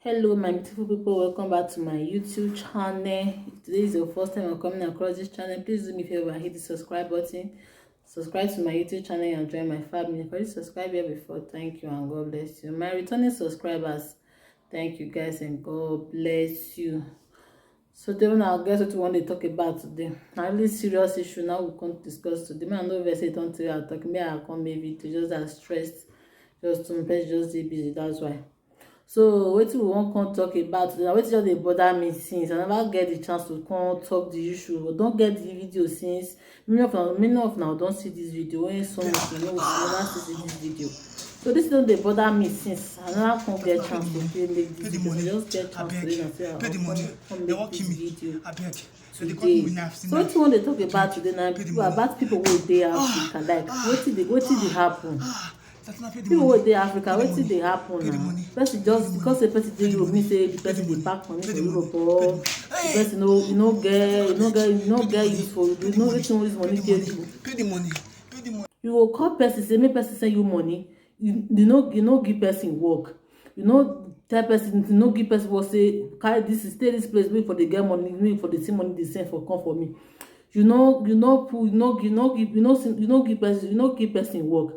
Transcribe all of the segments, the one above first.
Hello my beautiful people, welcome back to my YouTube channel. If today is your first time I'm coming across this channel, please do me a favor and hit the subscribe button. Subscribe to my YouTube channel and join my family. If you already subscribed here before, thank you and God bless you. My returning subscribers, thank you guys and God bless you. So today now guess what we want to talk about today. A really serious issue now we can't discuss today. I know if I say don't tell you talking me, I come maybe to just that stressed, just to just be busy, that's why. So wetin we wan come talk about today na wetin just dey bother me since I never get the chance to come talk the issue, but don get the video since many of una don see this video when some of una never see this video. So this don dey bother me since I never come get chance to make this video. I just get chance today na say I come make this video today. So wetin we wan dey talk about today na about people wey dey Africa, like wetin dey happen. People wey dey Africa, wetin dey happen na person just because say person dey Europe mean say the person dey pack money for Europe, or the person no get use for you know wetin use money take do. Pay the money. You go call person say make person send you money, you no give person work, you no tell person, you no give person work, say carry this stay this place, wait for the get money, wait for the see money they send for come for me. You no give person work.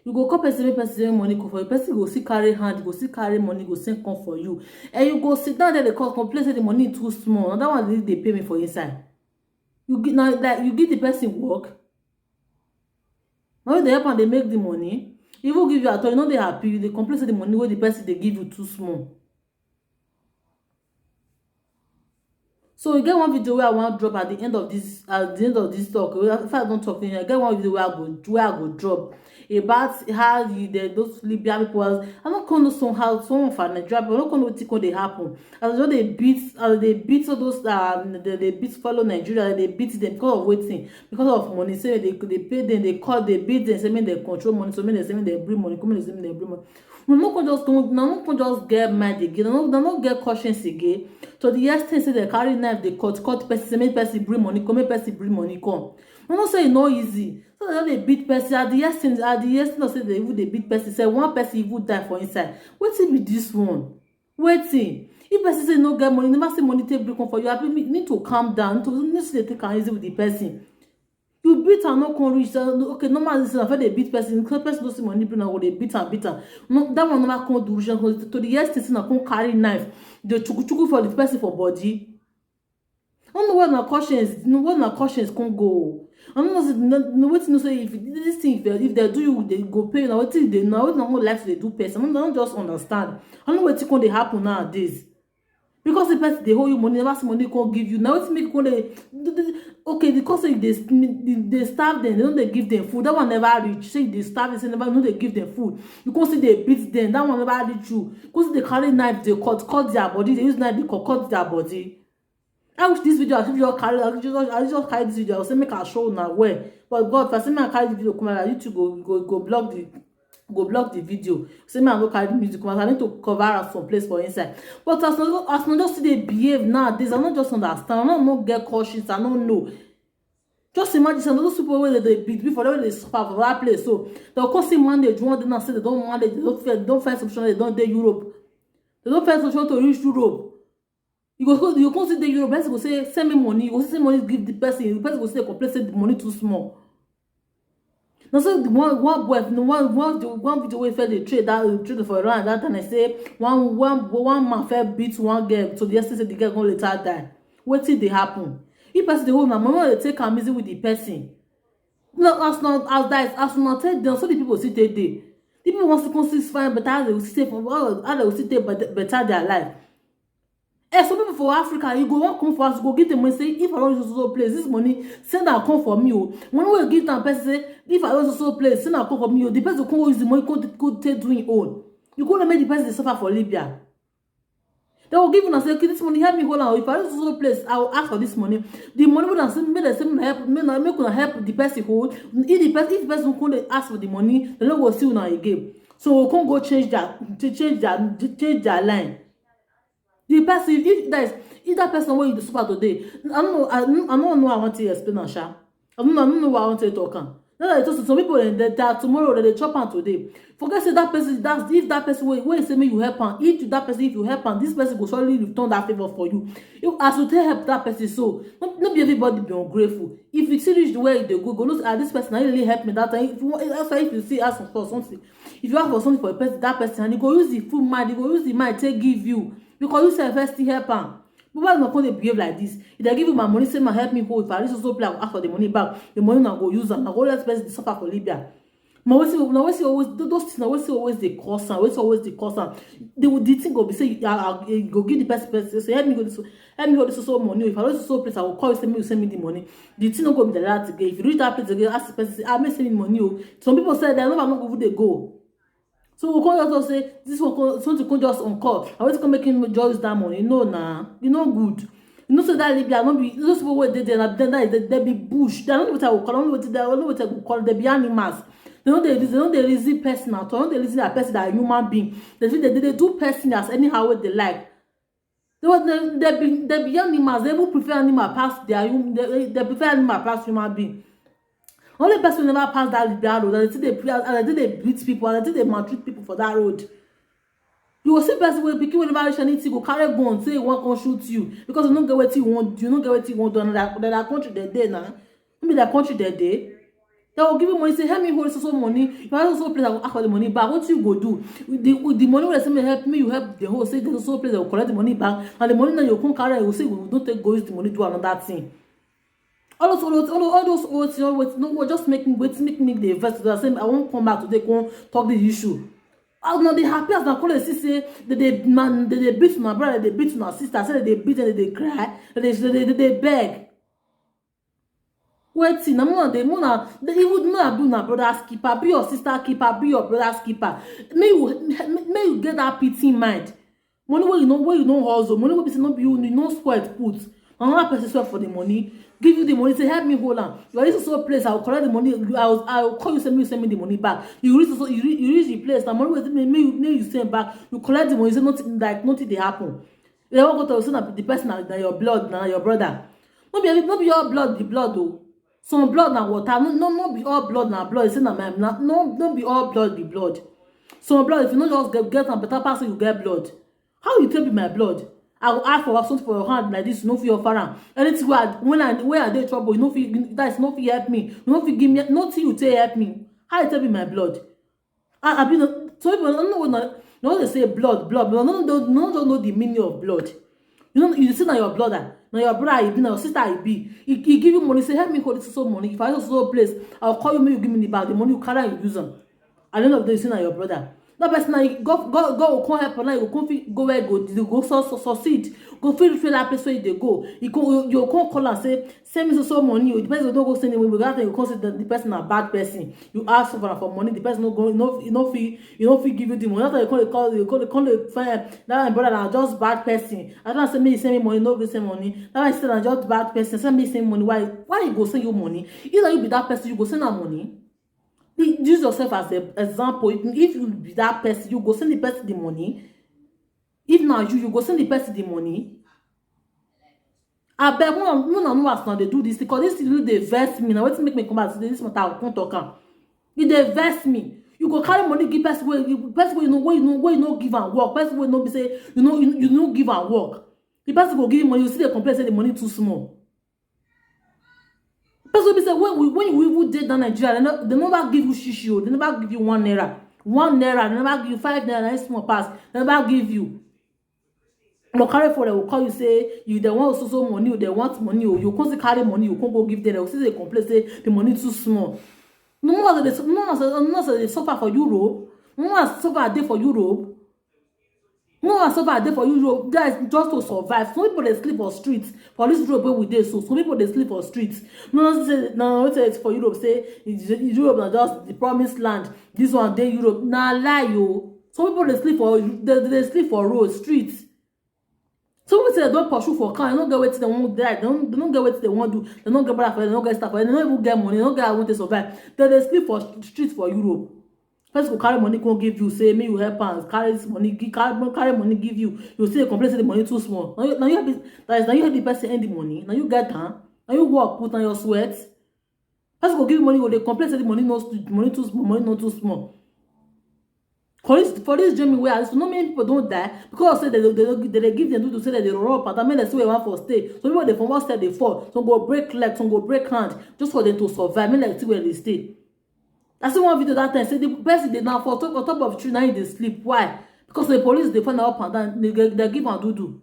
You go call person, make person send money come for you. Person go still carry hand, go still carry money, go send come for you, and you go sit down there dey complain say the money too small. Na that one dey pay me for inside. You give now, like you give the person work. Now they help and they make the money. Even give you at all, you know they happy. You dey complain say the money wey the person they give you too small. So you get one video where I want drop at the end of this talk. If I don't talk finish, I get one video where I go drop about how those Libyan people. I'm not gonna know somehow someone for Nigeria, but I'm not gonna know what they happen. As they beat all those they beat follow Nigeria, they beat them because of waiting, because of money. Say they pay them, they beat them, say they control money, so they say they bring money, come they say they bring money. We no can just get mad again. They no get conscience again. So the extent say they carry knife, they cut person, say make person bring money, come make person bring money, come. We no say e no easy. So they beat person at the extent say they even they beat person. Say one person even die for inside. Wetin be this one? Wetin? If person say no get money, never say money take bring come for you. You need to calm down. You need to take am easy with the person. You beat and not come reach. Okay, normally this is after they beat person. Because person don't see money bring and they beat and beat and no, that one never come do reach. To the extent na come carry knife, they chuku for the person for body. I don't know where my conscience can't go. I don't know what to say. If this thing, if they do you, they go pay. Now what they now what life they do person. I don't just understand. I don't know what can they happen nowadays. Because the person they hold you money, never see money can't give you. Now it's make they okay, because if they starve them, they don't they give them food. That one never reach. Say they starve them, say never know they give them food. You can't see they beat them. That one never reach you. Because they carry knife, they cut their body. They use knife, they cut their body. I wish this video I just carry this video. I say make a show now where. But God, if I say me I carry the video, come out YouTube go block the video. Say me I no carry the music. I need to cover up some place for inside. But as not just see they behave nowadays, I not just understand. I not get cautious. I don't know. Just imagine some those people where they beat before they suffer for that place. So they'll come see manage one day and say they don't manage, they don't find solution, they don't do Europe. They don't find solution to reach Europe. You go see the Europe, person go say send me money, you go send money give the person go say complain say the money too small. Now so the one video wey fair dey trade for around that time I say one man fair beat one girl, so the yesterday say the girl go later die. Wetin dey happen? If person dey hold my mama dey take am easy with the person. No, as not tell them, so the people sit there. The people want to come find better how they will stay for how they will stay better their life. Some people for Africa, you go one come for us, go get the money, say if I don't so place, this money, send and come for me. When we give them person say, if I don't so place, send and come for me. The person come use the money, could take doing own. You couldn't make the person suffer for Libya. They will give you and say, okay, this money help me hold on. If I don't so place, I will ask for this money. The money would have made the same help, make help the person hold. If the person couldn't ask for the money, the Lord will see now again. So we can't go change their line. The person, if that person where you suffer today, I don't know. I want to explain Asha. I don't know what I want to talk on. That's why I told you, some people that tomorrow that they chop am today. Forget say that person, that if that person wey say make you help am, if that person, if you help am, this person go surely return that favor for you. If as you take help that person, so no be everybody be ungrateful. If you see reach the way they go know this person na really help me that time. If you want, that's why if you see ask for something, if you ask for something for a person, that person, and he go use the full mind, he go use the mind take give you, because you sef first still help am. But why not dey behave like this? If they give you my money, say ma help me hold. If I reach so play, I go ask for the money back. The money na go use am. Na go let person dey suffer for Libya. Na wetin always those things. Na wetin always dey cause am. Wetin always dey cause am. The thing go be say you go give the person say help me hold this so money. If I reach so place, I will call you, say me you send me the money. The thing no go be like that again. If you reach that place again, ask the person say make send me money. Oh, some people say they never know who they go. So we can't also say this one something just on call. I want to come make him just use that money. No, nah, you know good. You know, so that Libya, not be those people where they there be bush. They don't know what I will call. They don't know what I will call. They be animals. They know they reason person at all. They don't reason that person that a human being. They do person as anyhow what they like. They be animals. They will prefer animal past their human. They prefer animal past human being. Only person who never pass that road, and they beat people, and they maltreat people for that road. You will see person wey pikin wey never reach anything go carry gun say he wan come shoot you because you no get wetin you want. You no get wetin you want done. That country they dey now. Maybe that country they dey. They will give you money. Say help me hold so money. If I also place, I will ask for the money back. What you go do? With the money wey say me help me, you help the whole. Say there's also place they will collect the money back, and the money now you come carry. You will say we don't take go use the money do another thing. All those old things, no, just make me the investor. I say I won't come back today. Come talk this issue. I'm not the happiest. Now call the sister. They beat my brother. They beat my sister. Say they beat and they cry. They beg. Wait, now they even not do na brother's keeper. Be your sister keeper. Be your brother's keeper. May you get that pity in mind. Money where you know hustle. Money where person not be you know spoil put. Another person swear for the money. Give you the money, say help me hold on. You are in so place, I will collect the money. I will call you, send me the money back. You reach the place. Now money may you send back. You collect the money. Say nothing they happen. You don't go to say the person that your blood, now your brother. Not be all blood the blood though. Some blood na water. No be all blood na blood. Say no be all blood the blood. Some blood if you not just get a better person, you get blood. How you take be my blood? I will ask for something for your hand like this. You know for your father. Anything when I dey trouble, you know that's not help me. You know give me nothing. You take help me. How you tell me my blood? I been so people don't know they say blood, but no don't know the meaning of blood. You see now your brother, now your brother I be, now your sister I be. He give you money, say help me hold this so money. If I just so place, I'll call you. Maybe you give me the bag, the money you carry and you use them. At the end of the day, you see now your brother. That person now God will come help now. You come go where go succeed. Go feel that place where they go. You come call and say send me so money. The person don't go send money. Without you consider the person a bad person. You ask for money. The person no go no fee give you the money. After you call the find that my brother na just bad person. I don't say me send me money. No send money. That I say na just bad person. Send me send money. Why you go send you money? Either you be that person, you go send her money. Use yourself as an example. If you be that person, you go send the person the money. If now you go send the person the money. I beg no as now they do this because this really they vex me. Now wait make me come back to this matter. I won't talk am. If they vex me, you go carry money give person where you know give and work. Person where no be say you know give and work. The person go give you money, you see they complain say the money too small. Person be say when you even date in Nigeria, they never give you shishi. They never give you 1 naira. 1 naira. They never give you 5 naira. Nice small pass. They never give you. No carry for them will call you say you they want so money, they want money, or you can't carry money, you can't go give them. They will see they complain say the money too small. No they suffer for Europe. No one suffer a day for Europe. No one suffer a day for Europe. Guys, just to survive. Some people they sleep on streets. For this Europe where we dey, so some people they sleep on streets. No say it's for Europe. Say Europe na just the promised land. This one day Europe. Nah lie yo. Some people they sleep for road streets. Some people say they don't pursue for car. They don't get what they want to die. They don't get what they want to do. They don't get brother for it. They don't get stuff for it. They don't even get money. They don't get how to survive. They sleep for streets for Europe. First go carry money, can't give you. Say me you help us carry this money. Carry money give you. You see they complain say the money too small. Now you help the person earn the money. Now you get now you work put on your sweat. Person go give you money, go dey complain say the money no money too small, money not too small. For this dreaming way, so not many people don't die because say they give them to say that they run up and that mean they say one for stay. So people they from one step they fall, some go break leg, some go break hand, just for them to survive. Mean like see where they stay. I see one video that time say the person they now for on top of tree now they sleep. Why? Because the police they find up and down, they give and do.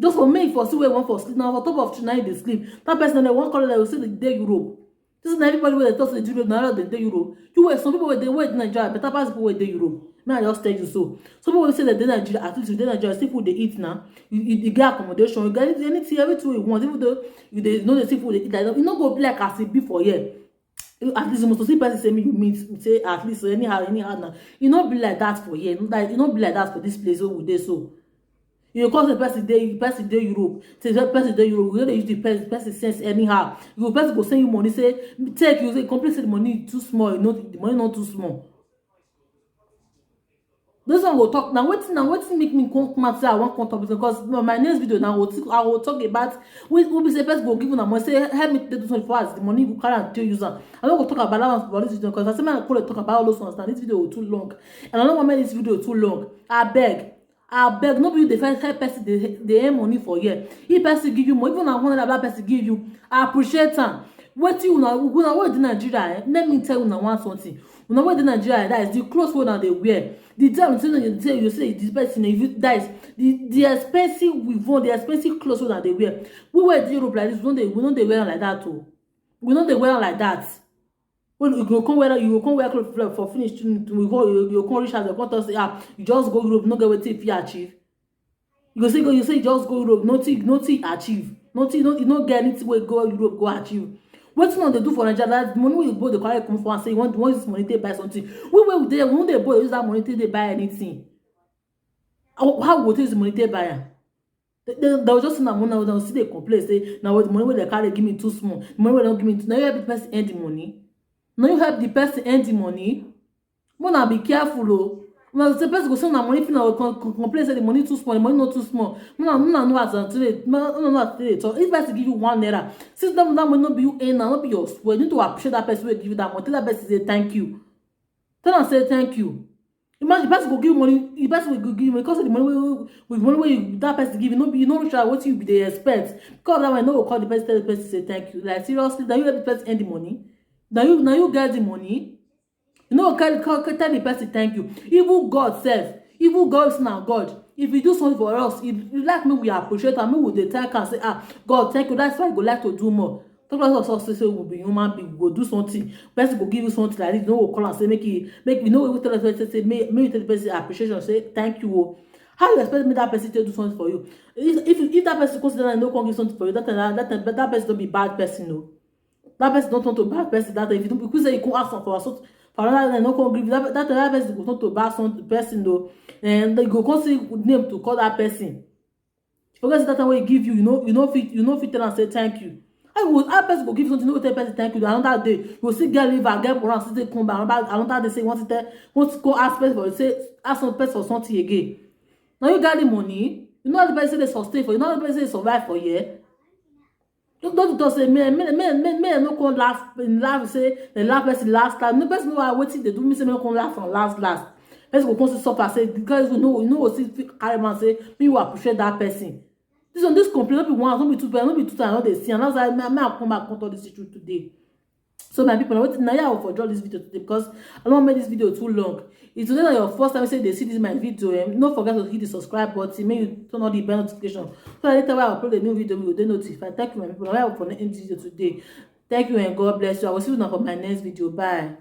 Just for me for see where one for sleep now on top of tree now they sleep. That person they one color they will say the day Europe. This is everybody where they talk to the Europe now they Europe. You were some people where they wait in Nigeria, better pass people where they Europe. May I just tell you so. Some people say that they Nigeria, at least you Nigeria, seafood they eat now. You get accommodation, you get anything, everything you want. Even though you know the seafood they eat, like you not go black as it be for here. At least you must see person say me you meet say at least anyhow now. You not be like that for here. Like you not be like that for this place where we dey so. You cause the person dey Europe. Say the person dey Europe. You don't use the person sense anyhow. You person go send you money say take you say complete say the money too small. You know the money not too small. Those one will talk now. Waiting make me come out say I want to talk because my next video now I will talk about we be say person go give una money say help me take this one for us the money you carry and use am. I don't go talk about that one for this video because I say I call talk about all those ones. Now this video too long and I don't want to make this video too long. I beg nobody dey first help person dey earn money for here. If person give you money even na $100 person give you I appreciate am. Wetin una wey dey Nigeria let me tell una one something. Una wey dey Nigeria that is the clothes wey una dey wear. The time you say this person if you that is the expensive weave, the expensive clothes wey una dey wear. We wear the Europe like this, we no dey wear like that too. We no dey wear like that. When you go come wear clothes for finish you go come reach out you come talk say you just go Europe no get wetin you fit achieve. You say you just go Europe nothing achieve. Nothing you no get anything wey go Europe go achieve. Wetin una dey do for Nigeria that money wey you borrow dey carry come for and say you want use this money take buy something. We no dey borrow use that money take buy anything. How go take the money take buy am? They will just say na money they will still dey complain say na the money wey they carry give me too small. The money wey they don't give me too. Now you help the person earn the money. Now you help the person earn the money. Wanna be careful oh. Now the person go say na money fit na complain say the money too small, the money not too small. No know as today. No as today. So if person give you ₦1, since that money not be you earn, not be your sweat. You need to appreciate that person will give you that money. Tell that person say thank you. Tell them say thank you. Imagine the person go give you money, the person will give you money because of the money where that person give you no reach out what you be they expect. Because that way no will call the person, tell the person say thank you. Like seriously, now you let the person earn the money. Now you get the money. You know, tell the person thank you. Even God self, even God is now God. If you do something for us, if you like me, we appreciate and me with the thank and say, God, thank you. That's why I go like to do more. Talk about us say we be human being, we go do something. Person go give you something like this. You know, we'll call and say, make you know, we tell the person say, make you tell the person appreciation, say thank you. How you expect me that person to do something for you? If that person consider that no can give something for you, that person don't be bad person, no. That person don't turn to bad person. That if you don't because you can ask for something. For another no come give that person go turn to bad some person though, and they go come see name to call that person. Because that time when he give you, you know fit tell and say thank you. That person go give something, no tell person thank you. Another day you will see get liver, get born, still come back. Another day say want to go ask person for say ask some person for something again. Now you got the money, you know the person they sustain for you, know the person they survive for you. Don't just say me no come laugh say the laugh person last time. No person know how wetin they do me say me no come laugh from last. Person go come suffer say because you know see carry man say me will appreciate that person. This complaint no be once, no be two times, no dey see and that's why I come back come talk this issue today. So my people, now I will draw this video today because I don't make this video too long. If today is your first time say they see this my video, don't forget to hit the subscribe button, make you turn on the bell notification. So that later when I upload a new video, we will notify. Thank you my people. I will for the end video today. Thank you and God bless you. I will see you now for my next video. Bye.